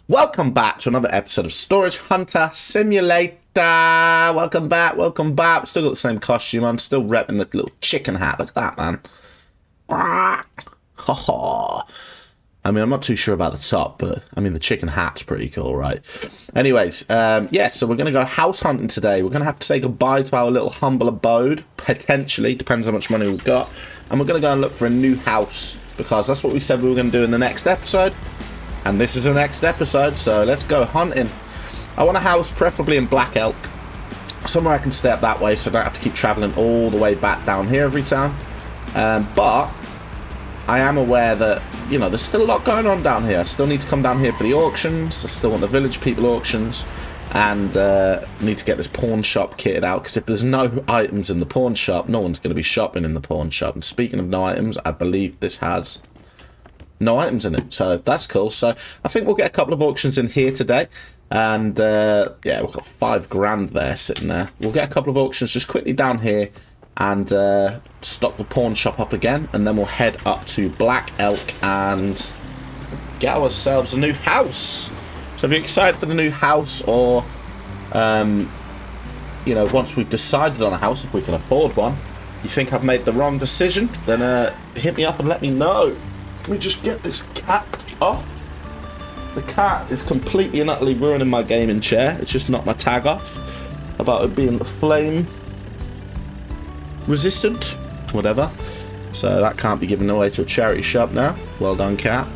Welcome back to another episode of Storage Hunter Simulator. Welcome back, welcome back. Still got the same costume on, still repping the little chicken hat. Look at that, man. I mean, I'm not too sure about the top, but I mean, the chicken hat's pretty cool, right? Anyways, yeah, so we're going to go house hunting today. We're going to have to say goodbye to our little humble abode, potentially, depends how much money we've got. And we're going to go and look for a new house, because that's what we said we were going to do in the next episode. And this is the next episode, so let's go hunting. I want a house, preferably in Black Elk. Somewhere I can stay up that way, so I don't have to keep travelling all the way back down here every time. But I am aware that, you know, there's still a lot going on down here. I still need to come down here for the auctions. I still want the village people auctions. And need to get this pawn shop kitted out, because if there's no items in the pawn shop, no one's going to be shopping in the pawn shop. And speaking of no items, I believe this has no items in it, so that's cool. So I think we'll get a couple of auctions in here today. And yeah, we've got 5 grand there sitting there. We'll get a couple of auctions just quickly down here and stock the pawn shop up again, and then we'll head up to Black Elk and get ourselves a new house. So if you're excited for the new house, or you know, once we've decided on a house, if we can afford one, you think I've made the wrong decision, then hit me up and let me know. Let me just get this cat off. The cat is completely and utterly ruining my gaming chair. It's just knocked my tag off about it being flame resistant, whatever. So that can't be given away to a charity shop now. Well done, cat.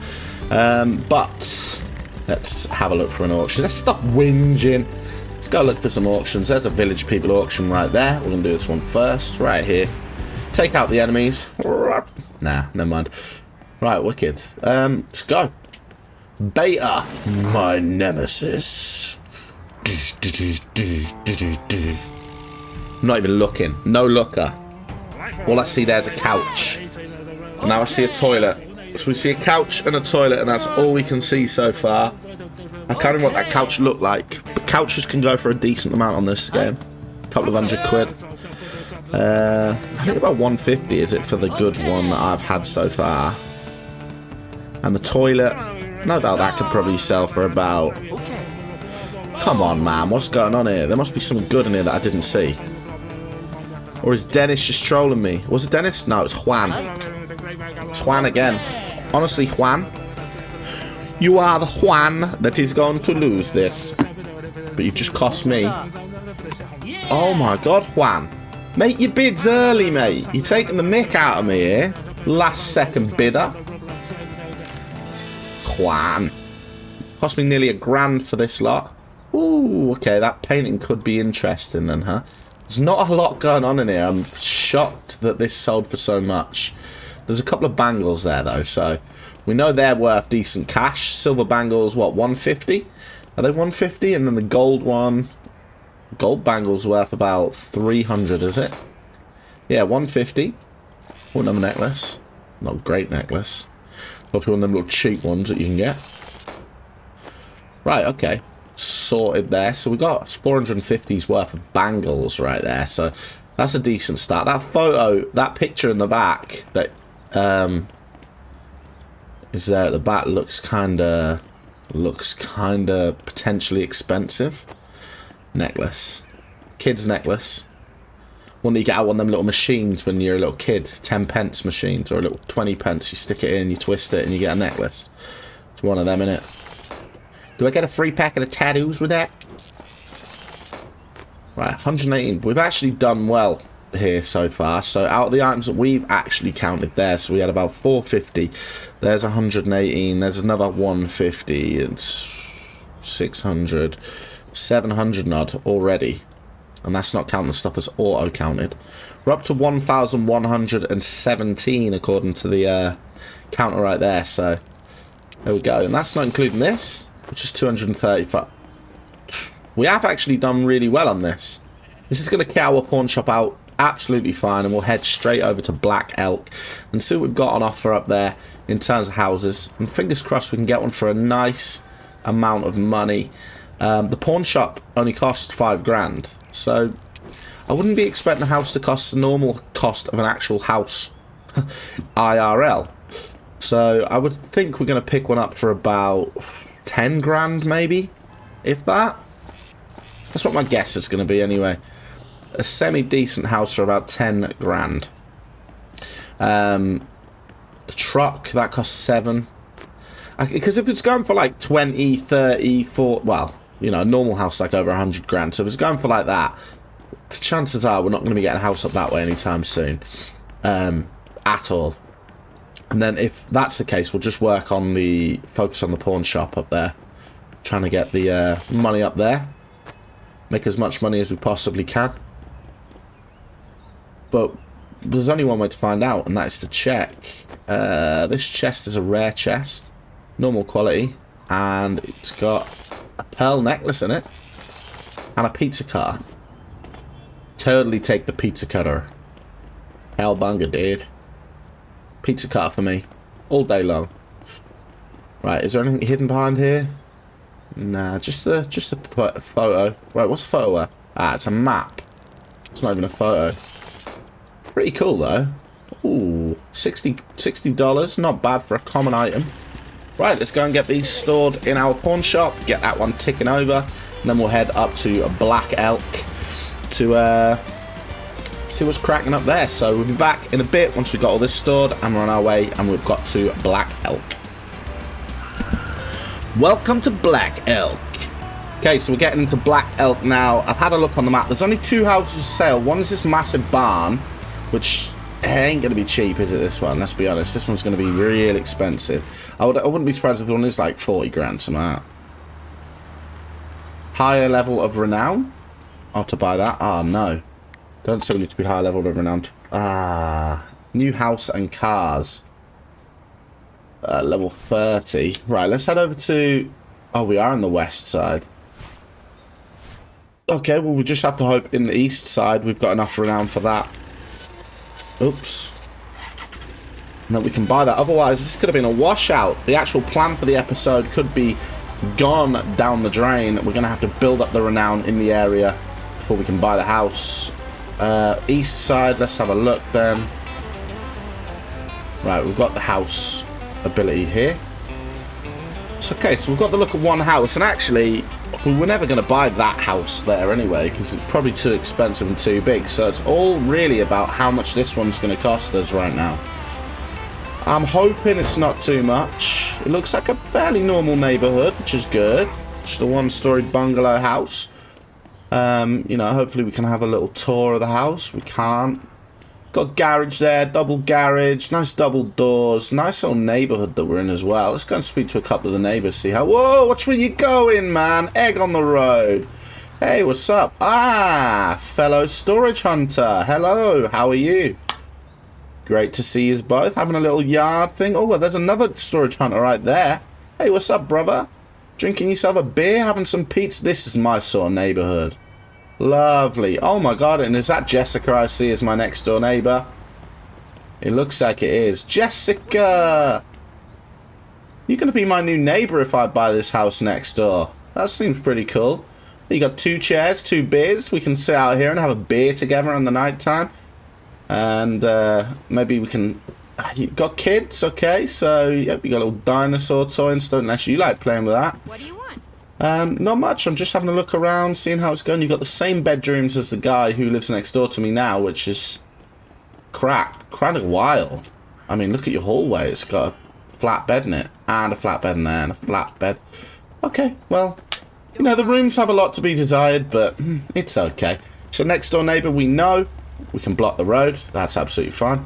But let's have a look for an auction. Let's stop whinging. Let's go look for some auctions. There's a village people auction right there. We're going to do this one first, right here. Take out the enemies. Nah, never mind. Right, wicked. Let's go. Beta, my nemesis. Not even looking. No looker. All I see there's a couch. And now I see a toilet. So we see a couch and a toilet, and that's all we can see so far. I can't even what that couch looked like. But couches can go for a decent amount on this game. A couple of £100. I think about 150 is it for the good one that I've had so far. And the toilet, no doubt that could probably sell for about... Come on, man, what's going on here? There must be something good in here that I didn't see. Or is Dennis just trolling me? Was it Dennis? No, it's Juan. It's Juan again. Honestly, Juan, you are the Juan that is going to lose this. But you've just cost me. Oh my god, Juan. Make your bids early, mate. You're taking the mick out of me here. Last second bidder. Juan. Cost me nearly £1,000 for this lot. Ooh, okay, that painting could be interesting then, huh? There's not a lot going on in here. I'm shocked that this sold for so much. There's a couple of bangles there, though, so we know they're worth decent cash. Silver bangles, what, 150? Are they 150? And then the gold one, gold bangles worth about 300, is it? Yeah, 150. One of a necklace. Not a great necklace. Probably one of them little cheap ones that you can get. Right, okay. Sorted there. So we got 450's worth of bangles right there. So that's a decent start. That photo, that picture in the back that is there at the back looks kinda potentially expensive. Necklace. Kid's necklace. One that you get out one of them little machines when you're a little kid, 10p machines, or a little 20p. You stick it in, you twist it, and you get a necklace. It's one of them, innit? Do I get a free packet of tattoos with that? Right, 118. We've actually done well here so far. So out of the items that we've actually counted there, so we had about 450. There's 118. There's another 150. It's 600. 700 odd already. And that's not counting the stuff that's auto-counted. We're up to 1,117 according to the counter right there. So there we go. And that's not including this, which is 235. We have actually done really well on this. This is going to cow our pawn shop out absolutely fine, and we'll head straight over to Black Elk and see what we've got on offer up there in terms of houses. And fingers crossed we can get one for a nice amount of money. The pawn shop only cost 5 grand. So I wouldn't be expecting a house to cost the normal cost of an actual house IRL. So I would think we're going to pick one up for about 10 grand maybe, if that. That's what my guess is going to be anyway. A semi-decent house for about 10 grand. A truck, that costs 7. Because if it's going for like 20, 30, 40, well, you know, a normal house like over 100 grand. So if it's going for like that, chances are we're not going to be getting a house up that way anytime soon. At all. And then if that's the case, we'll just work on the, focus on the pawn shop up there. Trying to get the money up there. Make as much money as we possibly can. But there's only one way to find out, and that is to check. This chest is a rare chest. Normal quality. And it's got a pearl necklace in it. And a pizza cutter. Totally take the pizza cutter. Hellbunga, dude. Pizza cutter for me. All day long. Right, is there anything hidden behind here? Nah, just a photo. Right, what's the photo at? Ah, it's a map. It's not even a photo. Pretty cool, though. Ooh, $60. Not bad for a common item. Right, let's go and get these stored in our pawn shop. Get that one ticking over. And then we'll head up to Black Elk to see what's cracking up there. So we'll be back in a bit once we've got all this stored and we're on our way and we've got to Black Elk. Welcome to Black Elk. Okay, so we're getting into Black Elk now. I've had a look on the map. There's only 2 houses for sale. One is this massive barn, which ain't going to be cheap, is it, this one? Let's be honest. This one's going to be real expensive. I wouldn't be surprised if the one is like 40 grand, something like that. Higher level of renown? Oh, to buy that? Ah, no. Don't say we need to be higher level of renown. Ah, new house and cars. Level 30. Right, let's head over to... Oh, we are on the west side. Okay, well, we just have to hope in the east side we've got enough renown for that. Oops. And that we can buy that. Otherwise, this could have been a washout. The actual plan for the episode could be gone down the drain. We're going to have to build up the renown in the area before we can buy the house. East side, let's have a look then. Right, we've got the house ability here. So, okay, so we've got the look at one house, and actually we were never going to buy that house there anyway because it's probably too expensive and too big. So it's all really about how much this one's going to cost us right now. I'm hoping it's not too much. It looks like a fairly normal neighborhood, which is good. Just a one-storied bungalow house. You know, hopefully we can have a little tour of the house. We can't. Got garage there, double garage, nice double doors, nice little neighborhood that we're in as well. Let's go and speak to a couple of the neighbors, see how... Whoa, watch where you going, man. Egg on the road. Hey, what's up? Ah, fellow storage hunter. Hello, how are you? Great to see you both. Having a little yard thing. Oh, well, there's another storage hunter right there. Hey, what's up, brother? Drinking yourself a beer, having some pizza. This is my sort of neighborhood. Lovely. Oh my god, and is that Jessica I see as my next door neighbor? It looks like it is. Jessica! You're going to be my new neighbor if I buy this house next door. That seems pretty cool. You got 2 chairs, 2 beers. We can sit out here and have a beer together in the night time. And maybe we can... You got kids, okay? So, yep, you got a little dinosaur toy and stuff, unless you like playing with that. What do you want? Not much. I'm just having a look around, seeing how it's going. You've got the same bedrooms as the guy who lives next door to me now, which is kind of wild. I mean, look at your hallway. It's got a flat bed in it, and a flat bed in there, and a flat bed. Okay, well, you know, the rooms have a lot to be desired, but it's okay. So next door neighbor, we know. We can block the road. That's absolutely fine.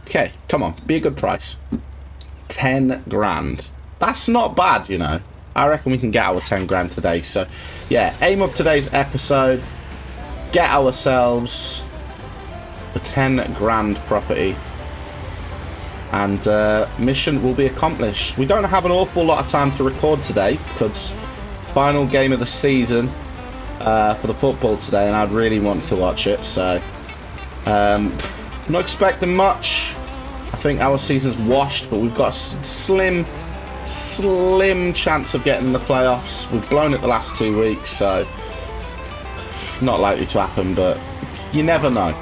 Okay, come on. Be a good price. 10 grand. That's not bad, you know. I reckon we can get our 10 grand today. So, yeah, aim of today's episode, get ourselves the 10 grand property. And mission will be accomplished. We don't have an awful lot of time to record today because final game of the season for the football today, and I'd really want to watch it. So, not expecting much. I think our season's washed, but we've got a slim chance of getting in the playoffs. We've blown it the last 2 weeks, so not likely to happen, but you never know.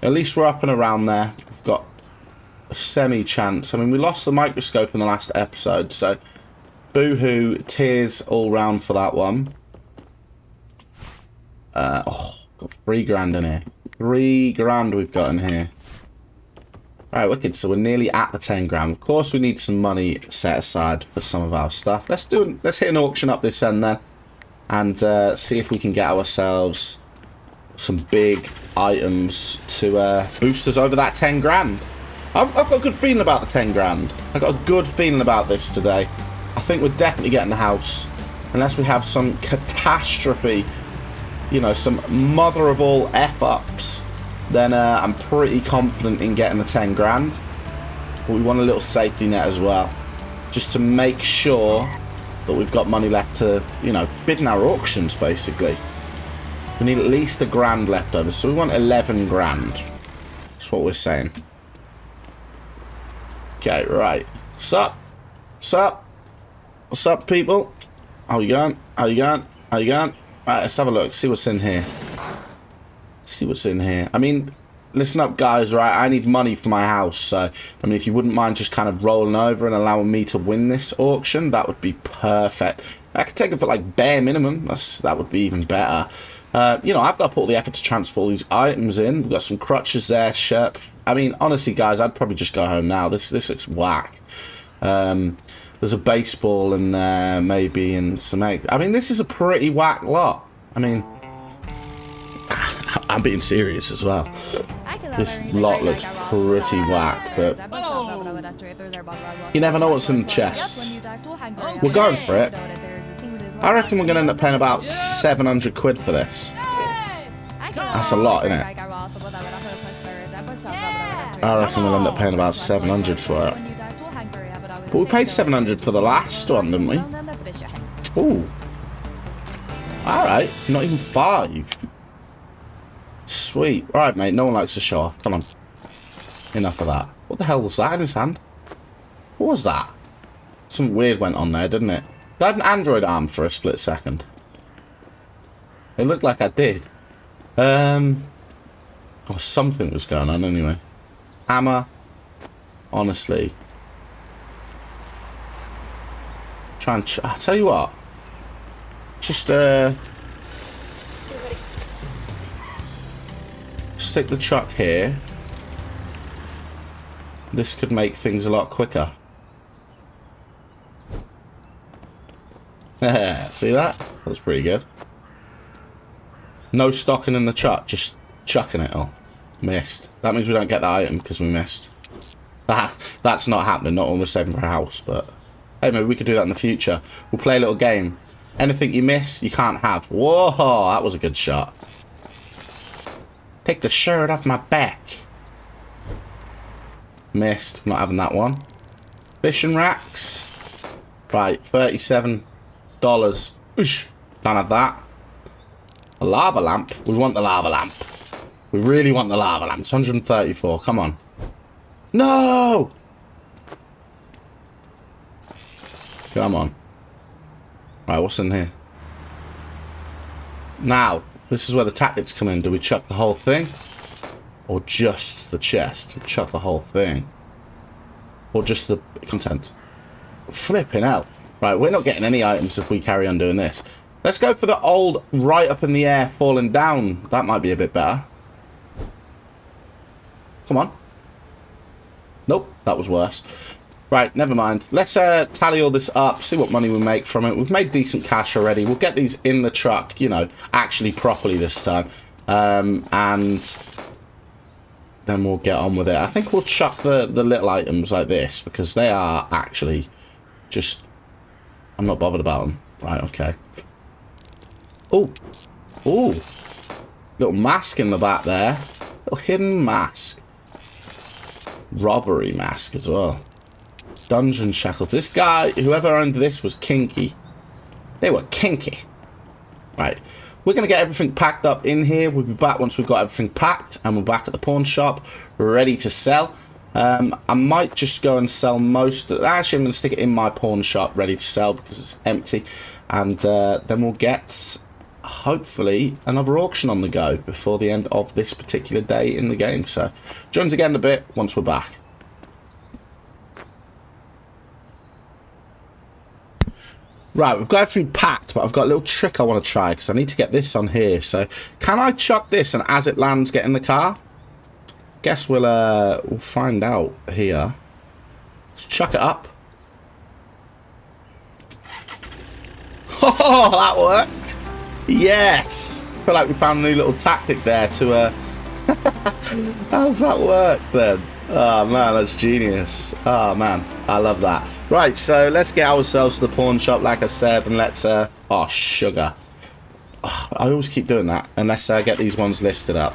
At least we're up and around there. We've got a semi-chance. I mean, we lost the microscope in the last episode, so Boo-hoo, tears all round for that one. Oh, got 3 grand in here. 3 grand we've got in here. Alright, wicked. So we're nearly at the 10 grand. Of course, we need some money set aside for some of our stuff. Let's hit an auction up this end then. And see if we can get ourselves some big items to boost us over that 10 grand. I've got a good feeling about the 10 grand. I've got a good feeling about this today. I think we're definitely getting the house. Unless we have some catastrophe, you know, some motherable F-ups, then I'm pretty confident in getting the 10 grand. But we want a little safety net as well. Just to make sure that we've got money left to, you know, bid in our auctions, basically. We need at least a grand left over. So we want 11 grand. That's what we're saying. Okay, right. Sup? Sup? What's up, people? How you going? How you going? How you going? Right, let's have a look. See what's in here. See what's in here. I mean, listen up, guys, right? I need money for my house. So, I mean, if you wouldn't mind just kind of rolling over and allowing me to win this auction, that would be perfect. I could take it for, like, bare minimum. That would be even better. You know, I've got to put all the effort to transfer all these items in. We've got some crutches there, shirt. I mean, honestly, guys, I'd probably just go home now. This looks whack. There's a baseball in there, maybe, and some egg. I mean, this is a pretty whack lot. I mean, I'm being serious as well. This lot looks pretty whack, but you never know what's in the chests. We're going for it. I reckon we're going to end up paying about 700 quid for this. That's a lot, isn't it? I reckon we'll end up paying about 700 for it. But we paid 700 for the last one, didn't we? Ooh. Alright, not even 5. Sweet. Alright, mate, no one likes to show off. Come on. Enough of that. What the hell was that in his hand? What was that? Something weird went on there, didn't it? I had an Android arm for a split second. It looked like I did. Oh, something was going on anyway. Hammer. Honestly. Try and... I'll tell you what. Just, stick the truck here. This could make things a lot quicker. See that? That was pretty good. No stocking in the truck, just chucking it all. Missed. That means we don't get the item because we missed. That's not happening, not when we're saving for a house, but hey, maybe we could do that in the future. We'll play a little game. Anything you miss, you can't have. Whoa, that was a good shot. Take the shirt off my back. Missed. Not having that one. Fishing racks. Right, $37. Oosh. Can't have that. A lava lamp. We want the lava lamp. We really want the lava lamp. It's 134. Come on. No! Come on. Right, what's in here? Now, this is where the tactics come in. Do we chuck the whole thing? Or just the chest? We chuck the whole thing. Or just the content? Flipping out. Right, we're not getting any items if we carry on doing this. Let's go for the old right up in the air, falling down. That might be a bit better. Come on. Nope, that was worse. Right, never mind. Let's tally all this up, see what money we make from it. We've made decent cash already. We'll get these in the truck, you know, actually properly this time. And then we'll get on with it. I think we'll chuck the little items like this because they are actually just... I'm not bothered about them. Right, okay. Oh. Oh. Little mask in the back there. Little hidden mask. Robbery mask as well. Dungeon shackles. This guy, whoever owned this, was kinky. They were kinky. Right. We're going to get everything packed up in here. We'll be back once we've got everything packed. And we're back at the pawn shop, ready to sell. I might just go and sell most of... Actually, I'm going to stick it in my pawn shop, ready to sell, because it's empty. And then we'll get, hopefully, another auction on the go before the end of this particular day in the game. So, join us again in a bit once we're back. Right, we've got everything packed, but I've got a little trick I want to try because I need to get this on here. So, can I chuck this and as it lands, get in the car? Guess we'll find out here. Let's chuck it up. Oh, that worked. Yes. I feel like we found a new little tactic there to how's that work then? Oh man, that's genius. Oh man, I love that. Right, so let's get ourselves to the pawn shop like I said, and let's oh, sugar. Oh, I always keep doing that. And let's get these ones listed up.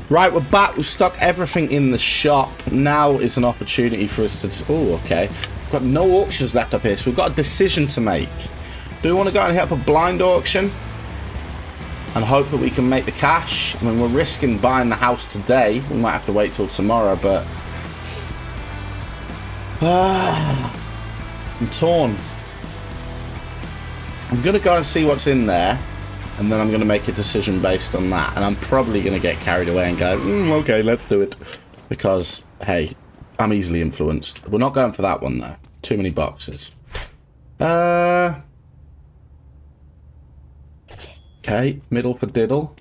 Right, we're back. We've stuck everything in the shop. Now is an opportunity for us to... Oh, okay. We've got no auctions left up here, so we've got a decision to make. Do we want to go and hit up a blind auction and hope that we can make the cash? I mean, we're risking buying the house today. We might have to wait till tomorrow, but... I'm torn. I'm going to go and see what's in there. And then I'm going to make a decision based on that. And I'm probably going to get carried away and go, okay, let's do it. Because, hey, I'm easily influenced. We're not going for that one, though. Too many boxes. Okay, middle for diddle.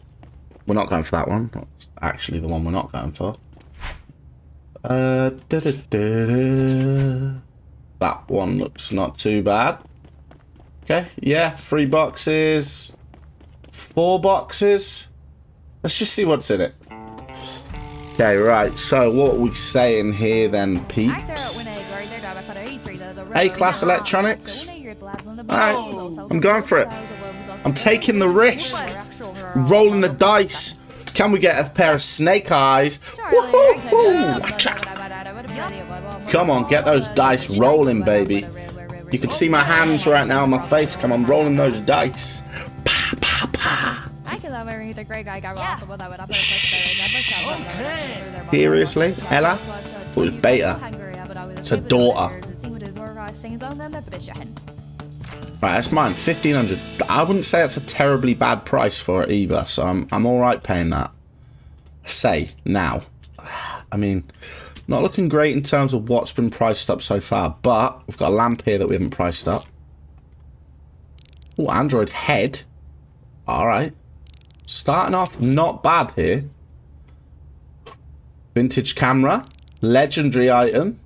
We're not going for that one. That's actually the one we're not going for. That one looks not too bad. Okay, yeah, 3 boxes. 4 boxes. Let's just see what's in it. Okay, right. So what are we saying here then, peeps? A-class electronics. Alright, I'm going for it. I'm taking the risk. Rolling the dice. Can we get a pair of snake eyes? Come on, get those dice rolling, baby. You can see my hands right now on my face. Come on, rolling those dice. Seriously, Ella? It was beta. It's a daughter. Right, that's mine. 1,500. I wouldn't say it's a terribly bad price for it either, so I'm all right paying that. Say now. I mean, not looking great in terms of what's been priced up so far, but we've got a lamp here that we haven't priced up. Oh, Android head. All right. Starting off not bad here. Vintage camera. Legendary item.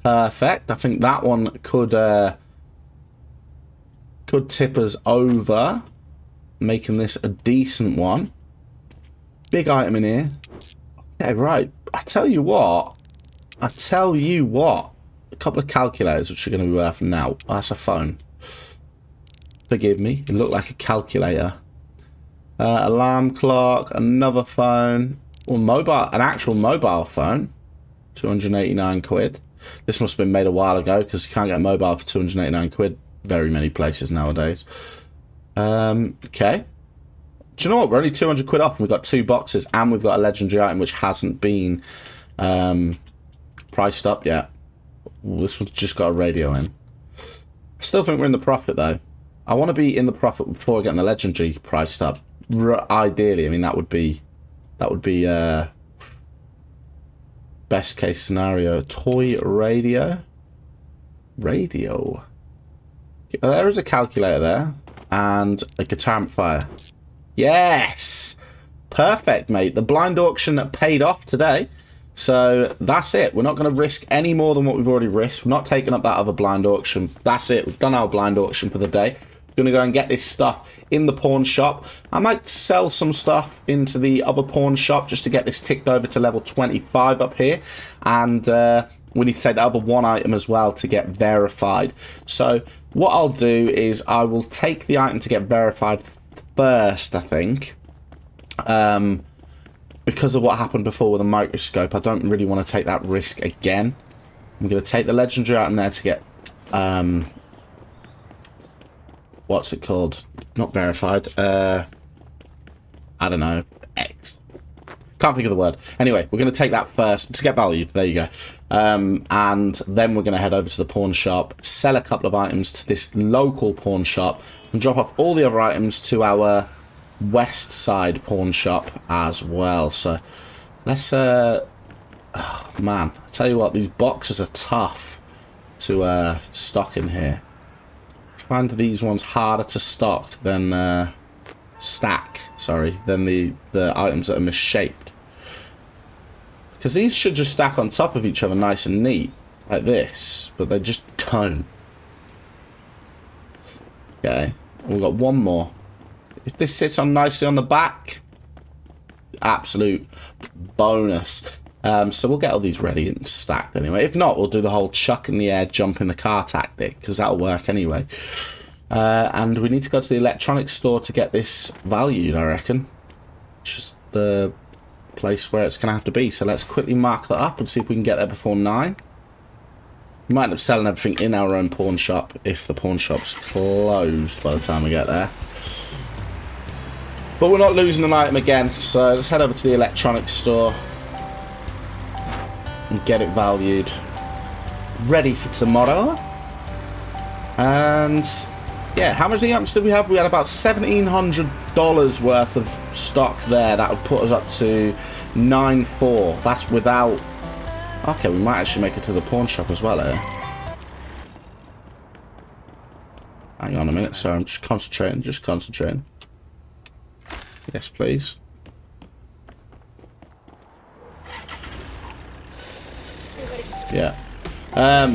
Perfect. I think that one could tip us over, making this a decent one. Big item in here. Okay, right. I tell you what. A couple of calculators which are going to be worth now. Oh, that's a phone. Forgive me. It looked like a calculator. Alarm clock. Another phone. Or mobile. An actual mobile phone. 289 quid. This must have been made a while ago because you can't get a mobile for 289 quid very many places nowadays. Okay. Do you know what? We're only 200 quid off and we've got 2 boxes and we've got a legendary item which hasn't been priced up yet. Ooh, this one's just got a radio in. I still think we're in the profit though. I want to be in the profit before getting the legendary priced up. Ideally, I mean that would be best case scenario. Toy radio. There is a calculator there and a guitar amplifier. Yes, perfect, mate. The blind auction that paid off today. So that's it. We're not going to risk any more than what we've already risked. We're not taking up that other blind auction. That's it. We've done our blind auction for the day. We're going to go and get this stuff in the pawn shop. I might sell some stuff into the other pawn shop just to get this ticked over to level 25 up here. And we need to take the other one item as well to get verified. So what I'll do is I will take the item to get verified first, I think. Because of what happened before with the microscope, I don't really want to take that risk again. I'm going to take the legendary item there to get... what's it called? Not verified. I don't know. X. Can't think of the word. Anyway, we're going to take that first to get valued. There you go. And then we're going to head over to the pawn shop, sell a couple of items to this local pawn shop, and drop off all the other items to our west side pawn shop as well. So let's Oh, man, I tell you what, these boxes are tough to stock in here. I find these ones harder to stock than stack, sorry, than the items that are misshaped. Because these should just stack on top of each other nice and neat, like this, but they just don't. Okay, we've got one more. If this sits on nicely on the back, absolute bonus. So we'll get all these ready and stacked anyway. If not, we'll do the whole chuck in the air, jump in the car tactic, because that'll work anyway. And we need to go to the electronics store to get this valued, I reckon. Just the place where it's going to have to be. So let's quickly mark that up and see if we can get there before 9. We might end up selling everything in our own pawn shop if the pawn shop's closed by the time we get there. But we're not losing an item again, so let's head over to the electronics store and get it valued. Ready for tomorrow. And yeah, how much items did we have? We had about $1,700 worth of stock there. That would put us up to 9.4. That's without... Okay, we might actually make it to the pawn shop as well here. Hang on a minute, sorry, I'm just concentrating. Yes, please. Yeah. Are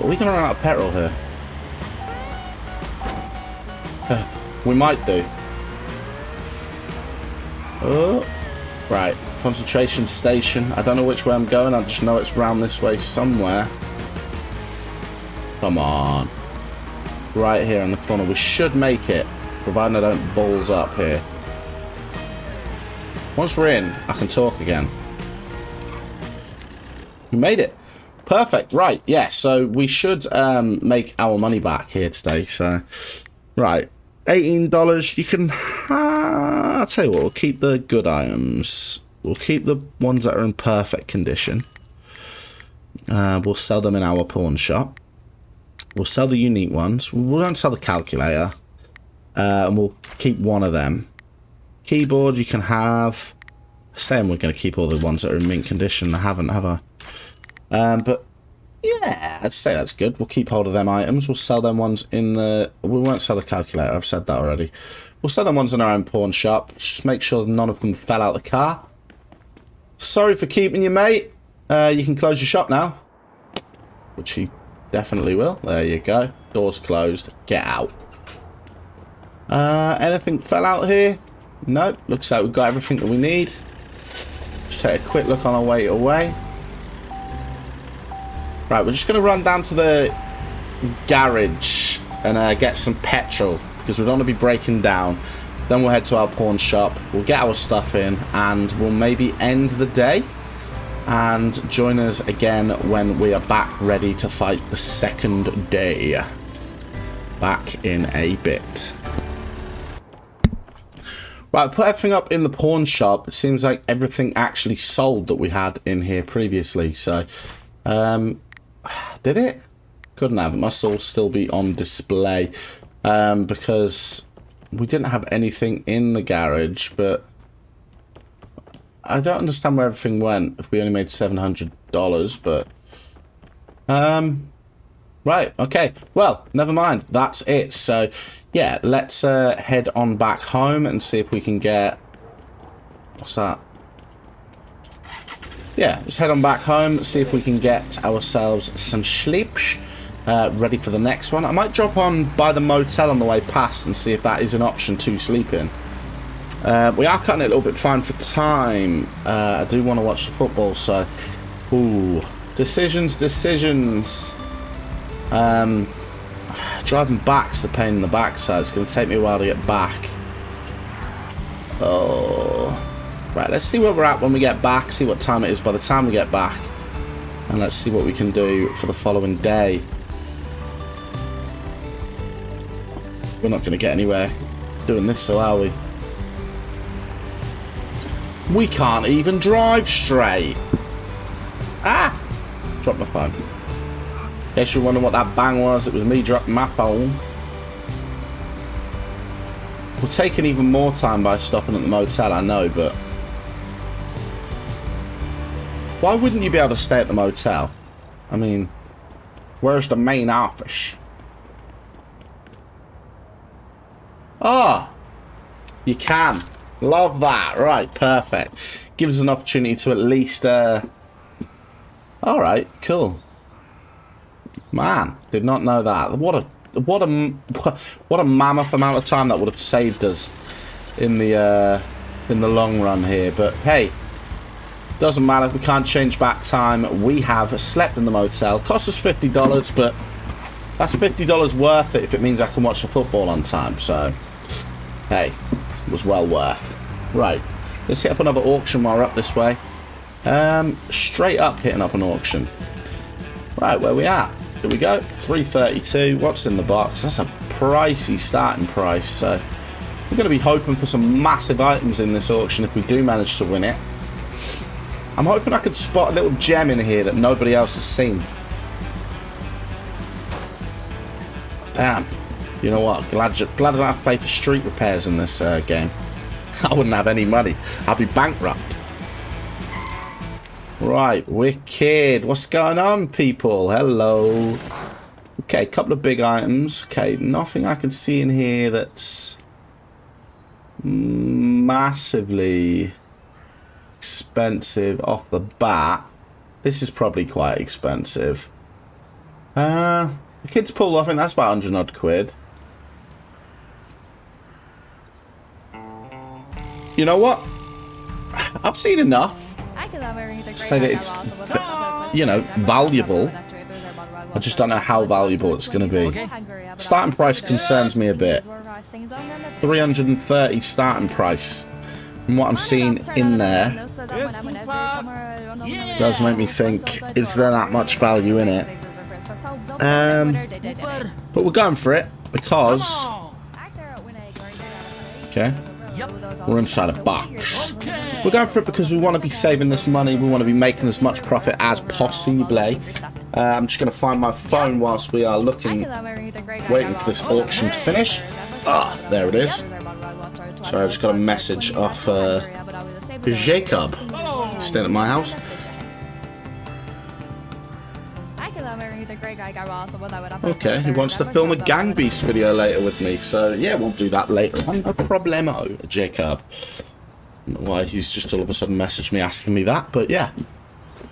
we gonna run out of petrol here? We might do. Oh, right. Concentration station. I don't know which way I'm going. I just know it's round this way somewhere. Come on. Right here in the corner. We should make it, providing I don't balls up here. Once we're in, I can talk again. We made it. Perfect. Right. Yeah. So we should make our money back here today. So, right. $18. You can... I'll tell you what. We'll keep the good items. We'll keep the ones that are in perfect condition. We'll sell them in our pawn shop. We'll sell the unique ones. We won't sell the calculator. And we'll keep one of them. Keyboard you can have. Saying we're going to keep all the ones that are in mint condition. I haven't, have I? But yeah, I'd say that's good. We'll keep hold of them items. We'll sell them ones in the... We won't sell the calculator. I've said that already. We'll sell them ones in our own pawn shop. Just make sure none of them fell out of the car. Sorry for keeping you, mate. You can close your shop now. Which he definitely will. There you go. Door's closed. Get out. Anything fell out here? Nope. Looks like we've got everything that we need. Just take a quick look on our way away. Right, we're just going to run down to the garage and get some petrol because we don't want to be breaking down. Then we'll head to our pawn shop. We'll get our stuff in and we'll maybe end the day and join us again when we are back ready to fight the second day. Back in a bit. Right, put everything up in the pawn shop. It seems like everything actually sold that we had in here previously. So, did it? Couldn't have. It must all still be on display because we didn't have anything in the garage. But I don't understand where everything went if we only made $700. But right, okay. Well, never mind. That's it. So. Yeah, let's head on back home and see if we can get... What's that? Yeah, let's head on back home, see if we can get ourselves some sleep ready for the next one. I might drop on by the motel on the way past and see if that is an option to sleep in. We are cutting it a little bit fine for time. I do want to watch the football, so... Ooh, decisions. Driving back's the pain in the backside. It's going to take me a while to get back. Oh. Right, let's see where we're at when we get back. See what time it is by the time we get back. And let's see what we can do for the following day. We're not going to get anywhere doing this, so are we? We can't even drive straight. Ah! Dropped my phone. Guess you're wondering what that bang was. It was me dropping my phone. We're taking even more time by stopping at the motel, I know, but... Why wouldn't you be able to stay at the motel? I mean, where's the main office? Ah, you can. Love that. Right, perfect. Gives us an opportunity to at least... Alright, cool. Man, did not know that. What a mammoth amount of time that would have saved us in the long run here. But hey, doesn't matter. We can't change back time. We have slept in the motel. Cost us $50, but that's $50 worth it if it means I can watch the football on time. So, hey, it was well worth. Right, let's hit up another auction while we're up this way. Straight up hitting up an auction. Right, where we at? Here we go, 332. What's in the box? That's a pricey starting price, so we're going to be hoping for some massive items in this auction if we do manage to win it. I'm hoping I could spot a little gem in here that nobody else has seen. Damn. You know what? Glad I don't have to pay for street repairs in this game. I wouldn't have any money. I'd be bankrupt. Right, wicked. What's going on, people? Hello. Okay, a couple of big items. Okay, nothing I can see in here that's massively expensive off the bat. This is probably quite expensive. The kids pool, I think that's about 100 odd quid. You know what? I've seen enough to say that it's, you know, valuable. I just don't know how valuable it's going to be. Starting price concerns me a bit. 330 starting price. From what I'm seeing in there, does make me think, is there that much value in it? But we're going for it because... Okay. We're inside a box. We're going for it because we want to be saving this money. We want to be making as much profit as possible. I'm just going to find my phone whilst we are looking, waiting for this auction to finish. Ah, there it is. Sorry, I just got a message off Jacob. Staying at my house. Okay, he wants to film a Gang Beast video later with me, so yeah, we'll do that later on. No problemo, Jacob. I don't know why he's just all of a sudden messaged me asking me that, but yeah.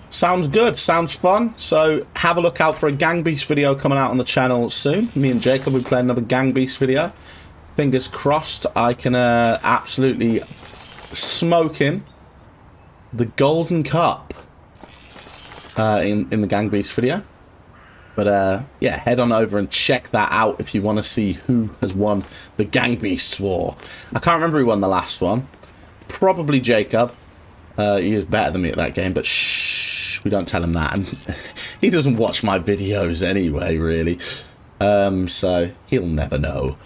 Sounds good, sounds fun, so have a look out for a Gang Beast video coming out on the channel soon. Me and Jacob will be playing another Gang Beast video. Fingers crossed I can absolutely smoke him the golden cup in the Gang Beast video. But yeah, head on over and check that out if you want to see who has won the Gang Beasts War. I can't remember who won the last one. Probably Jacob. He is better than me at that game, but shh, we don't tell him that. And he doesn't watch my videos anyway, really. So he'll never know.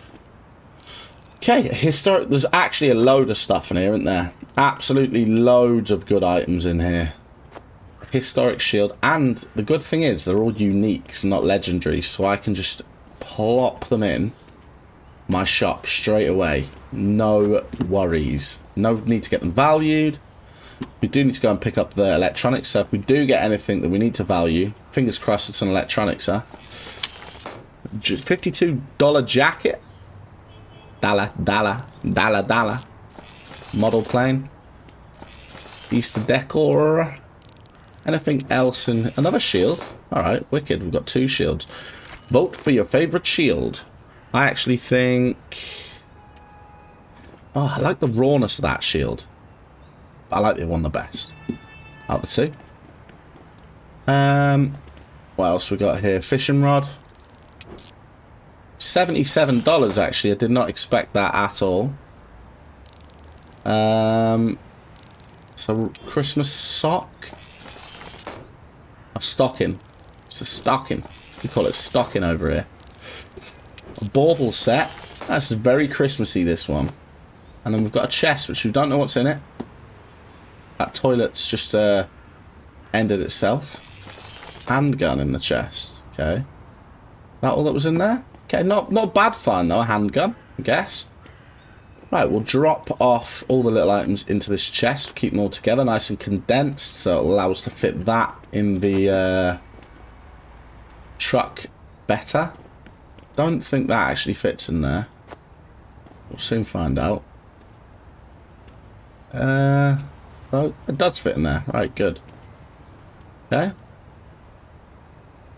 Okay, historic. There's actually a load of stuff in here, isn't there? Absolutely loads of good items in here. Historic shield, and the good thing is they're all uniques, not legendary, so I can just plop them in my shop straight away. No worries. No need to get them valued. We do need to go and pick up the electronics, so if we do get anything that we need to value, fingers crossed it's an electronics, huh? Just $52 jacket. Dollar. Model plane. Easter decor. Anything else in... Another shield. Alright, wicked. We've got 2 shields. Vote for your favourite shield. I actually think... Oh, I like the rawness of that shield. I like the one the best. Out of the 2. What else we got here? Fishing rod. $77 actually. I did not expect that at all. So, Christmas sock. A stocking. It's a stocking. We call it stocking over here. A bauble set. That's very Christmassy, this one. And then we've got a chest, which we don't know what's in it. That toilet's just ended itself. Handgun in the chest. Okay. That all that was in there? Okay, not bad find though, a handgun, I guess. Right, we'll drop off all the little items into this chest, keep them all together, nice and condensed, so it'll allow us to fit that in the truck better. Don't think that actually fits in there. We'll soon find out. Oh, it does fit in there. Right, good. Okay.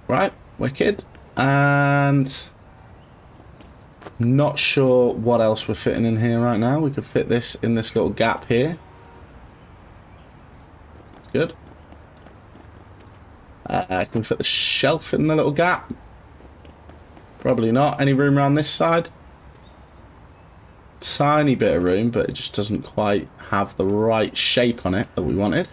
Right, wicked. And not sure what else we're fitting in here right now. We could fit this in this little gap here. Good. Can we fit the shelf in the little gap? Probably not. Any room around this side? Tiny bit of room, but it just doesn't quite have the right shape on it that we wanted.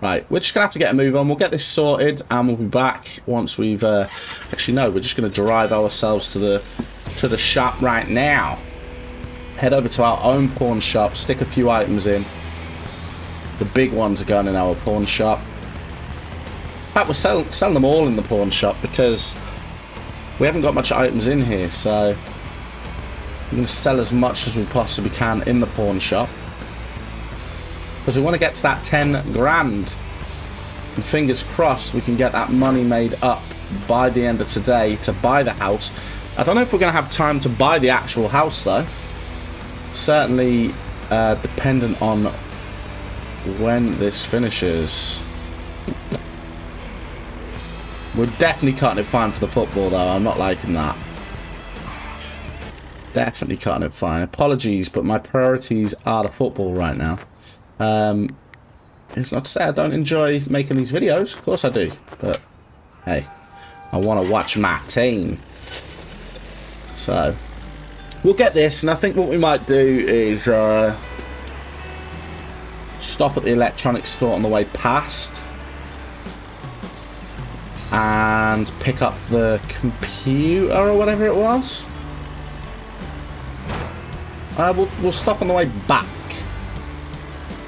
Right, we're just going to have to get a move on. We'll get this sorted and we'll be back once we've... actually, no, we're just going to drive ourselves to the shop right now. Head over to our own pawn shop, stick a few items in. The big ones are going in our pawn shop. In fact, we're selling them all in the pawn shop because we haven't got much items in here, so we're going to sell as much as we possibly can in the pawn shop. Because we want to get to that 10 grand. And fingers crossed we can get that money made up by the end of today to buy the house. I don't know if we're going to have time to buy the actual house though. Certainly dependent on when this finishes. We're definitely cutting it fine for the football though. I'm not liking that. Definitely cutting it fine. Apologies, but my priorities are the football right now. It's not to say I don't enjoy making these videos. Of course I do. But, hey, I want to watch my team. So, we'll get this. And I think what we might do is stop at the electronics store on the way past. And pick up the computer or whatever it was. We'll stop on the way back.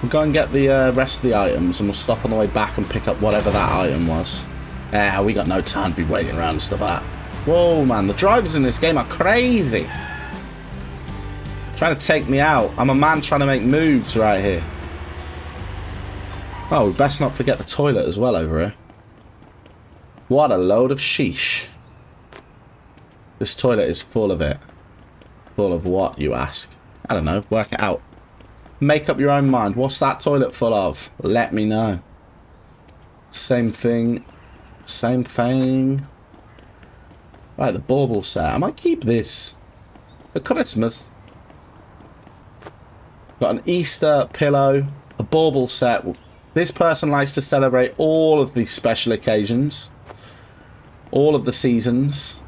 We'll go and get the rest of the items, and we'll stop on the way back and pick up whatever that item was. We got no time to be waiting around and stuff like that. Whoa, man, the drivers in this game are crazy. Trying to take me out. I'm a man trying to make moves right here. Oh, we best not forget the toilet as well over here. What a load of sheesh. This toilet is full of it. Full of what, you ask? I don't know. Work it out. Make up your own mind. What's that toilet full of? Let me know. Same thing. Same thing. Right, the bauble set. I might keep this for Christmas. Got an Easter pillow. A bauble set. This person likes to celebrate all of the special occasions. All of the seasons.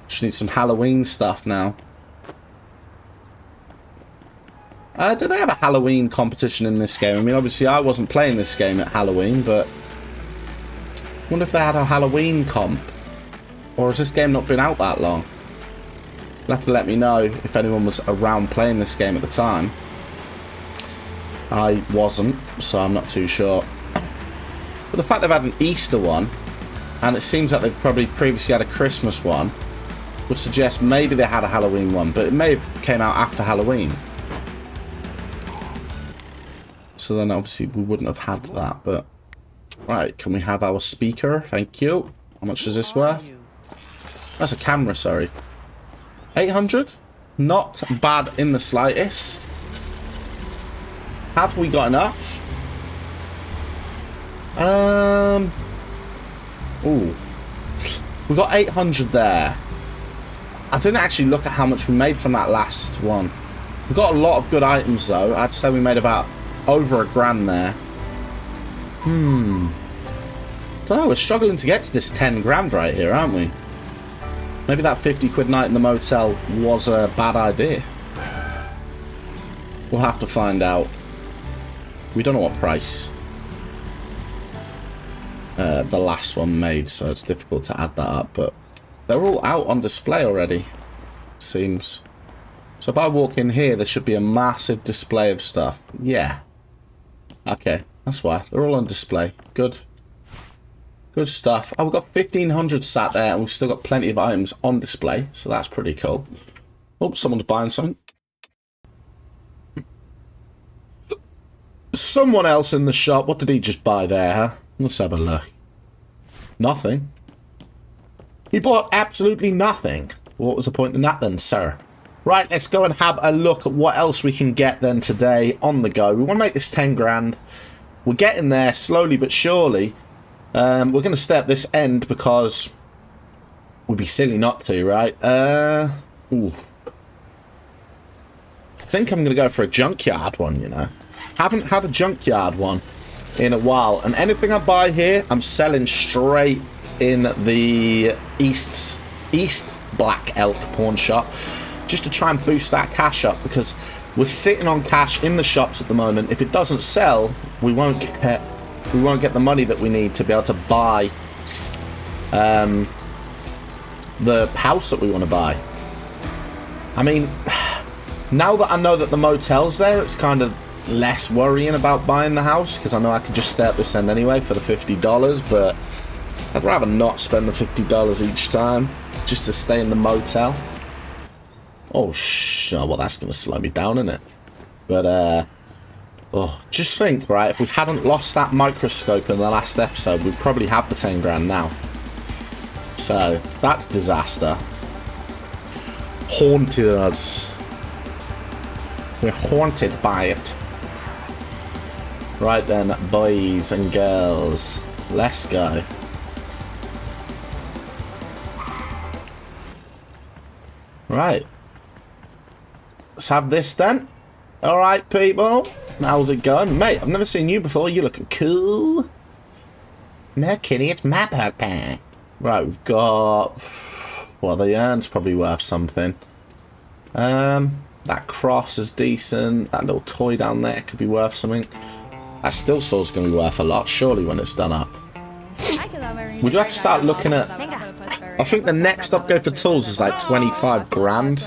Just need some Halloween stuff now. Do they have a Halloween competition in this game? I mean, obviously I wasn't playing this game at Halloween, but I wonder if they had a Halloween comp. Or has this game not been out that long? You'll have to let me know if anyone was around playing this game at the time. I wasn't, so I'm not too sure. But the fact they've had an Easter one, and it seems like they've probably previously had a Christmas one, would suggest maybe they had a Halloween one, but it may have came out after Halloween. So then obviously we wouldn't have had that, but... Right, can we have our speaker? Thank you. How much is this worth? That's a camera, sorry. 800? Not bad in the slightest. Have we got enough? Ooh. We got 800 there. I didn't actually look at how much we made from that last one. We got a lot of good items though. I'd say we made about over $1,000 there. Don't know, we're struggling to get to this 10 grand right here, aren't we? Maybe that 50 quid night in the motel was a bad idea. We'll have to find out. We don't know what price the last one made, so it's difficult to add that up, but they're all out on display already, it seems. So if I walk in here, there should be a massive display of stuff. Yeah. Okay, that's why. They're all on display. Good. Good stuff. Oh, we've got 1,500 sat there, and we've still got plenty of items on display, so that's pretty cool. Oh, someone's buying something. Someone else in the shop. What did he just buy there, huh? Let's have a look. Nothing. He bought absolutely nothing. What was the point in that then, sir? Right, let's go and have a look at what else we can get then today on the go. We want to make this 10 grand. We're getting there slowly but surely. We're going to stay at this end because we'd be silly not to, right? Ooh. I think I'm going to go for a junkyard one, you know. Haven't had a junkyard one in a while. And anything I buy here, I'm selling straight in the East Black Elk pawn shop. Just to try and boost that cash up, because we're sitting on cash in the shops at the moment. If it doesn't sell, we won't get the money that we need to be able to buy the house that we want to buy. I mean, now that I know that the motel's there, it's kind of less worrying about buying the house, because I know I could just stay at this end anyway for the $50, but I'd rather not spend the $50 each time just to stay in the motel. Oh, well, that's going to slow me down, isn't it? But, oh, just think, right, if we hadn't lost that microscope in the last episode, we'd probably have the 10 grand now. So, that's disaster. Haunted us. We're haunted by it. Right then, boys and girls, let's go. Right. Let's have this then. Alright, people. How's it going? Mate, I've never seen you before. You're looking cool. No, kitty, it's my birthday. Right, we've got... Well, the urn's probably worth something. That cross is decent. That little toy down there could be worth something. That still saw's going to be worth a lot, surely, when it's done up. We do have to start looking at... I think the next upgrade for tools is like 25 grand.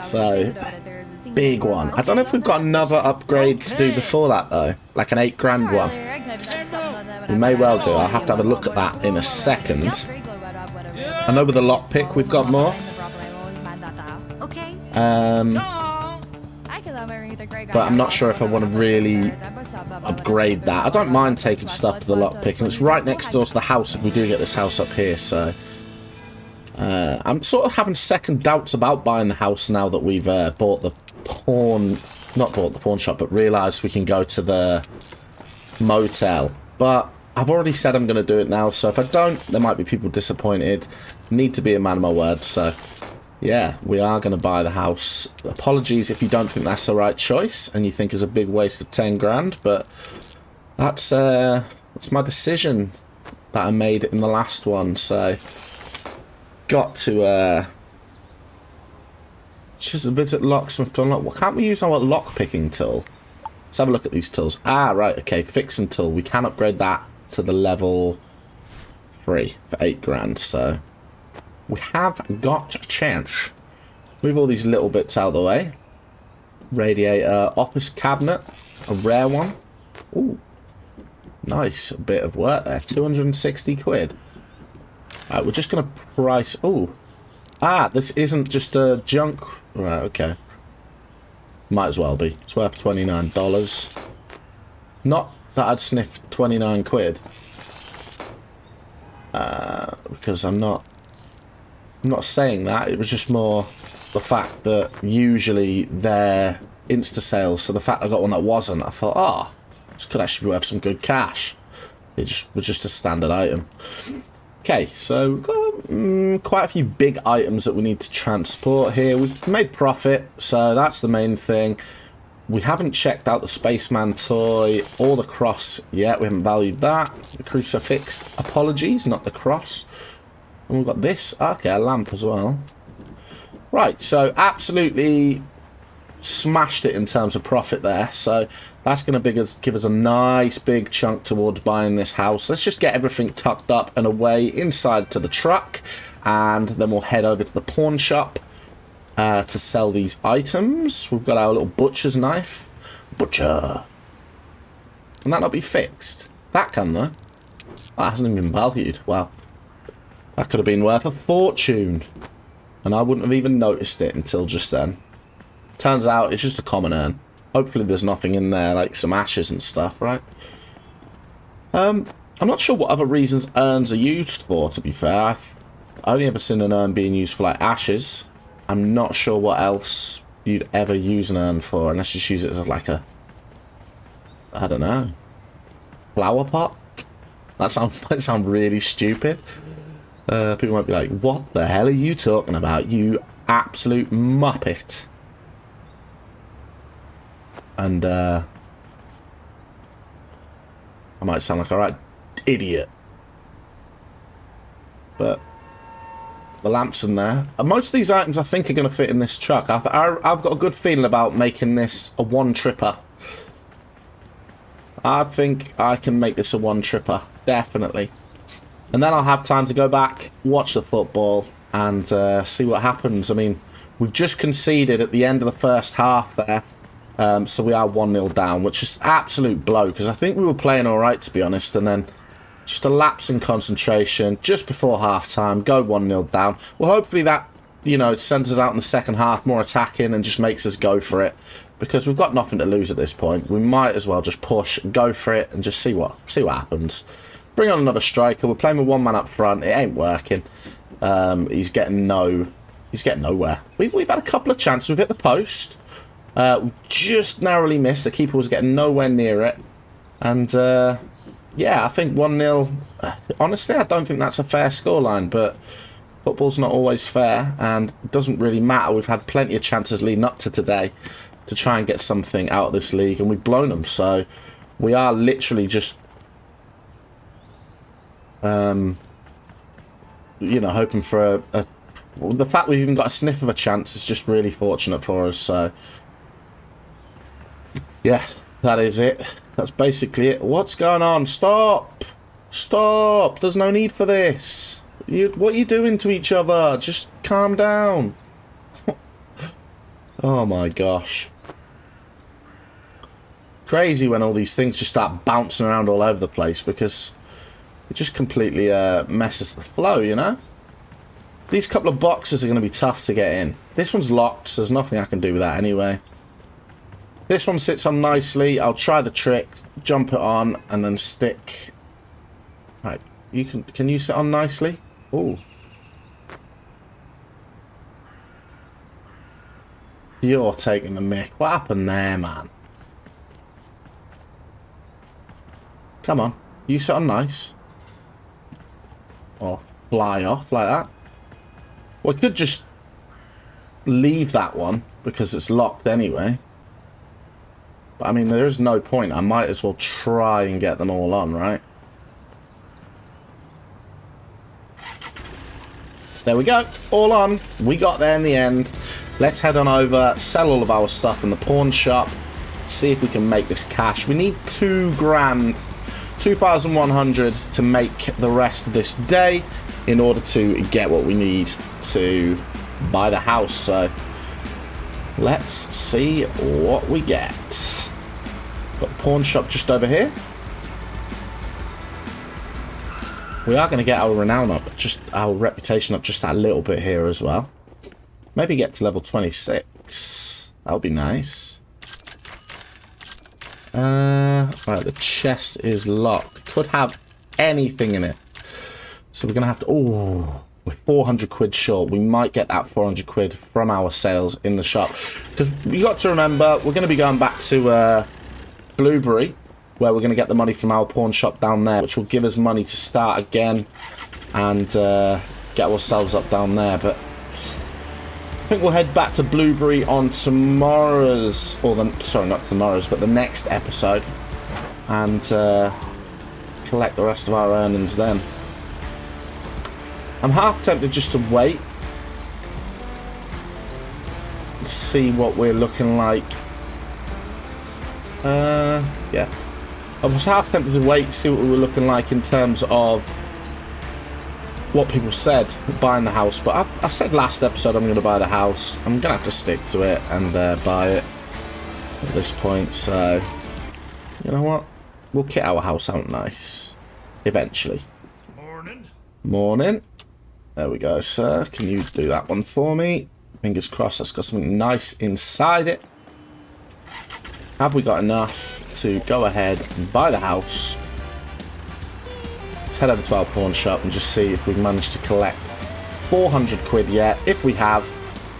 So, big one. I don't know if we've got another upgrade to do before that, though. Like an 8 grand one. We may well do. I'll have to have a look at that in a second. I know with the lockpick we've got more. But I'm not sure if I want to really upgrade that. I don't mind taking stuff to the lockpick, and it's right next door to the house if we do get this house up here, so... I'm sort of having second doubts about buying the house now that we've bought the pawn... Not bought the pawn shop, but realised we can go to the motel. But I've already said I'm going to do it now, so if I don't, there might be people disappointed. Need to be a man of my word, so... Yeah, we are going to buy the house. Apologies if you don't think that's the right choice and you think it's a big waste of 10 grand, but that's my decision that I made in the last one, so got to just visit locksmith to unlock. Well, can't we use our lock picking tool? Let's have a look at these tools. Ah, right, okay, fixing tool. We can upgrade that to the level 3 for 8 grand, so... We have got a chance. Move all these little bits out of the way. Radiator, office cabinet, a rare one. Ooh, nice bit of work there. 260 quid. Alright, we're just going to price... Ooh. Ah, this isn't just a junk... Right, okay. Might as well be. It's worth $29. Not that I'd sniff 29 quid. Because I'm not saying that. It was just more the fact that usually they're insta sales, so the fact I got one that wasn't, I thought, oh, this could actually be worth some good cash. It just was just a standard item. Okay, so we've got quite a few big items that we need to transport here. We've made profit, so that's the main thing. We haven't checked out the spaceman toy or the cross yet. We haven't valued that. The crucifix, apologies, not the cross. And we've got this. Okay, a lamp as well. Right, so absolutely smashed it in terms of profit there. So that's going to give us a nice big chunk towards buying this house. Let's just get everything tucked up and away inside to the truck. And then we'll head over to the pawn shop to sell these items. We've got our little butcher's knife. Butcher. Can that not be fixed? That can, though. That hasn't even been valued. Wow. That could have been worth a fortune. And I wouldn't have even noticed it until just then. Turns out it's just a common urn. Hopefully there's nothing in there, like some ashes and stuff, right? I'm not sure what other reasons urns are used for, to be fair. I've only ever seen an urn being used for, like, ashes. I'm not sure what else you'd ever use an urn for, unless you just use it as, like, a... I don't know. Flower pot? That might sound really stupid. People might be like, what the hell are you talking about, you absolute muppet? And, I might sound like a right idiot. But the lamp's in there. And most of these items I think are going to fit in this truck. I've got a good feeling about making this a one-tripper. I think I can make this a one-tripper. Definitely. And then I'll have time to go back, watch the football, and see what happens. I mean, we've just conceded at the end of the first half there. So we are 1-0 down, which is absolute blow, because I think we were playing all right, to be honest, and then just a lapse in concentration just before half-time, go 1-0 down. Well, hopefully that, you know, sends us out in the second half, more attacking, and just makes us go for it, because we've got nothing to lose at this point. We might as well just push, go for it, and just see what happens. Bring on another striker. We're playing with one man up front. It ain't working. He's getting nowhere. We've had a couple of chances. We've hit the post. We just narrowly missed. The keeper was getting nowhere near it. And, yeah, I think 1-0. Honestly, I don't think that's a fair scoreline, but football's not always fair, and it doesn't really matter. We've had plenty of chances leading up to today to try and get something out of this league, and we've blown them. So we are literally just, you know, hoping for well, the fact we've even got a sniff of a chance is just really fortunate for us. So yeah, that is it. That's basically it. What's going on? Stop! Stop! There's no need for this. What are you doing to each other? Just calm down. Oh my gosh. Crazy when all these things just start bouncing around all over the place, because it just completely messes the flow, you know? These couple of boxes are going to be tough to get in. This one's locked, so there's nothing I can do with that anyway. This one sits on nicely. I'll try the trick, jump it on, and then stick. Right, you can you sit on nicely? Ooh. You're taking the mick. What happened there, man? Come on, you sit on nice. Or fly off like that. Well, I could just leave that one because it's locked anyway. But I mean, there is no point. I might as well try and get them all on, right? There we go. All on. We got there in the end. Let's head on over, sell all of our stuff in the pawn shop, see if we can make this cash. We need 2 grand, 2,100 to make the rest of this day in order to get what we need to buy the house. So let's see what we get. Got the pawn shop just over here. We are going to get our renown up, just our reputation up just a little bit here as well. Maybe get to level 26. That would be nice. Right, the chest is locked. Could have anything in it. So we're going to have to... Oh, we're 400 quid short. We might get that 400 quid from our sales in the shop. Because you got to remember, we're going to be going back to Blueberry, where we're going to get the money from our pawn shop down there, which will give us money to start again and get ourselves up down there. But I think we'll head back to Blueberry on tomorrow's, or the, sorry, not tomorrow's, but the next episode, and collect the rest of our earnings then. I'm half tempted just to wait, see what we're looking like. Yeah. I was half tempted to wait, see what we were looking like in terms of what people said buying the house, but I said last episode I'm going to buy the house. I'm going to have to stick to it and buy it at this point. So you know what, we'll kit our house out nice eventually. Morning. There we go, sir. Can you do that one for me? Fingers crossed that's got something nice inside it. Have we got enough to go ahead and buy the house? Let's head over to our pawn shop and just see if we've managed to collect 400 quid yet. If we have,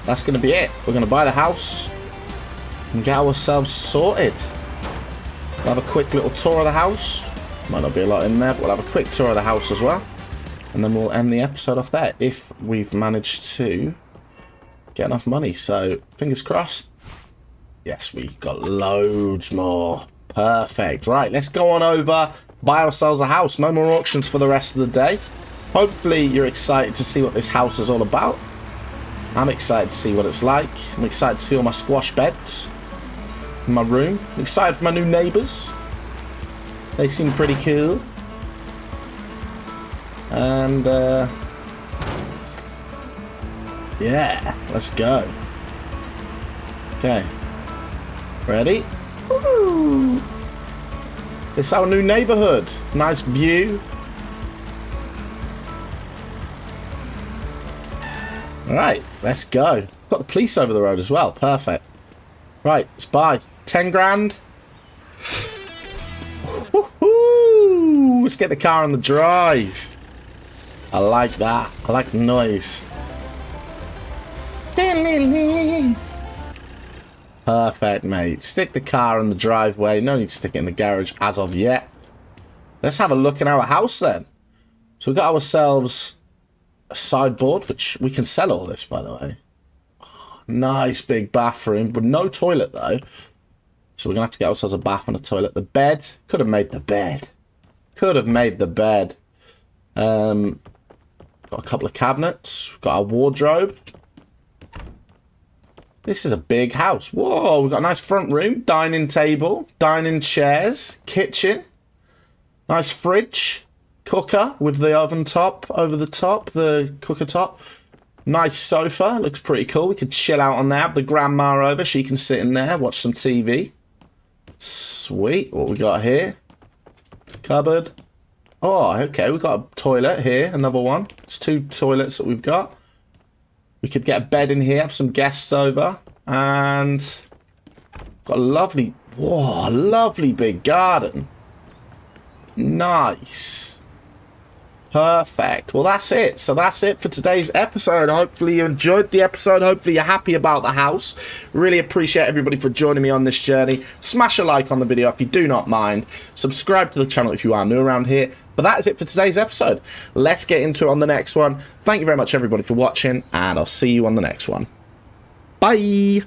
that's going to be it. We're going to buy the house and get ourselves sorted. We'll have a quick little tour of the house. Might not be a lot in there, but we'll have a quick tour of the house as well. And then we'll end the episode off there if we've managed to get enough money. So, fingers crossed. Yes, we got loads more. Perfect. Right, let's go on over, buy ourselves a house. No more auctions for the rest of the day. Hopefully you're excited to see what this house is all about. I'm excited to see what it's like. I'm excited to see all my squash beds in my room. I'm excited for my new neighbours. They seem pretty cool. And, yeah, let's go. Okay. Ready? Woo! This is our new neighborhood. Nice view. Alright, let's go. Got the police over the road as well. Perfect. Right, let's buy 10 grand. Woohoo! Let's get the car on the drive. I like that. I like the noise. Perfect, mate. Stick the car in the driveway. No need to stick it in the garage as of yet. Let's have a look in our house then. So we got ourselves a sideboard, which we can sell all this, by the way. Oh, nice big bathroom, with no toilet though. So we're gonna have to get ourselves a bath and a toilet. The bed, could have made the bed. Could have made the bed. Got a couple of cabinets. Got our wardrobe. This is a big house. Whoa, we've got a nice front room, dining table, dining chairs, kitchen, nice fridge, cooker with the oven top over the top, the cooker top. Nice sofa, looks pretty cool. We could chill out on there, have the grandma over. She can sit in there, watch some TV. Sweet, what we got here? Cupboard. Oh, okay, we've got a toilet here, another one. It's 2 toilets that we've got. We could get a bed in here, have some guests over, and got a lovely, whoa, lovely big garden. Nice. Perfect. Well, that's it. So that's it for today's episode. Hopefully you enjoyed the episode. Hopefully you're happy about the house. Really appreciate everybody for joining me on this journey. Smash a like on the video if you do not mind. Subscribe to the channel if you are new around here. But that is it for today's episode. Let's get into it on the next one. Thank you very much, everybody, for watching, and I'll see you on the next one. Bye.